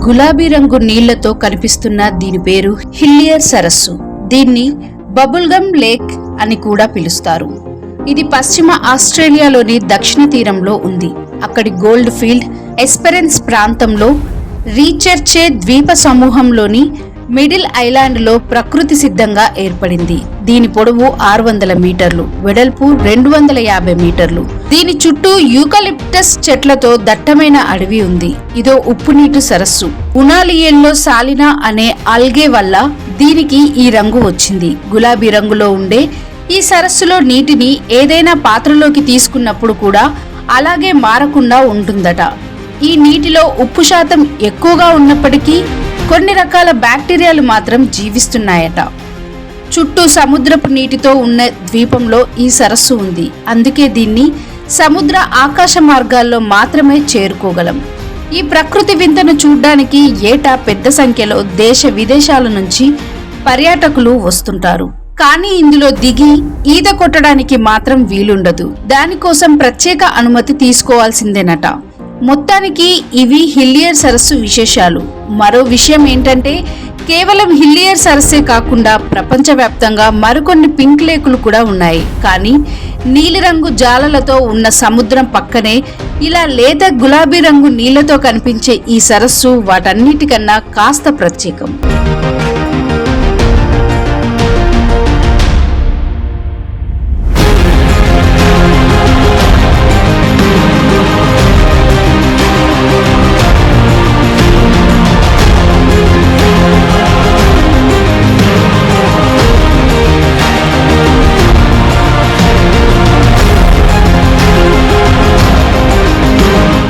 గులాబీ రంగు నీళ్లతో కనిపిస్తున్న దీని పేరు హిల్లియర్ సరస్సు. దీన్ని బబుల్గమ్ లేక్ అని కూడా పిలుస్తారు. ఇది పశ్చిమ ఆస్ట్రేలియాలోని దక్షిణ తీరంలో ఉంది. అక్కడి గోల్డ్ ఫీల్డ్ ఎస్పెరెన్స్ ప్రాంతంలో రీచర్చే ద్వీప సమూహంలోని మిడిల్ ఐలాండ్ లో ప్రకృతి సిద్ధంగా ఏర్పడింది. దీని పొడవు 600 మీటర్లు, వెడల్పు 250 మీటర్లు. దీని చుట్టూ యూకలిప్టస్ చెట్లతో దట్టమైన అడవి ఉంది. ఇదో ఉప్పు నీటి సరస్సు. ఉనాలియన్లో సాలినా అనే ఆల్గే వల్ల దీనికి ఈ రంగు వచ్చింది. గులాబీ రంగులో ఉండే ఈ సరస్సులో నీటిని ఏదైనా పాత్రలోకి తీసుకున్నప్పుడు కూడా అలాగే మారకుండా ఉంటుందట. ఈ నీటిలో ఉప్పు శాతం ఎక్కువగా ఉన్నప్పటికీ కొన్ని రకాల బ్యాక్టీరియాలు మాత్రం జీవిస్తున్నాయట. చుట్టూ సముద్రపు నీటితో ఉన్న ద్వీపంలో ఈ సరస్సు ఉంది. అందుకే దీన్ని సముద్ర ఆకాశ మార్గాల్లో మాత్రమే చేరుకోగలం. ఈ ప్రకృతి వింతను చూడ్డానికి ఏటా పెద్ద సంఖ్యలో దేశ విదేశాల నుంచి పర్యాటకులు వస్తుంటారు. కానీ ఇందులో దిగి ఈత కొట్టడానికి మాత్రం వీలుండదు. దానికోసం ప్రత్యేక అనుమతి తీసుకోవాల్సిందేనట. మొత్తానికి ఇవి హిల్లియర్ సరస్సు విశేషాలు. మరో విషయం ఏంటంటే కేవలం హిల్లియర్ సరస్సే కాకుండా ప్రపంచవ్యాప్తంగా మరికొన్ని పింక్ లేకులు కూడా ఉన్నాయి. కానీ నీలిరంగు జాలలతో ఉన్న సముద్రం పక్కనే ఇలా లేత గులాబీ రంగు నీళ్లతో కనిపించే ఈ సరస్సు వాటన్నిటికన్నా కాస్త ప్రత్యేకం.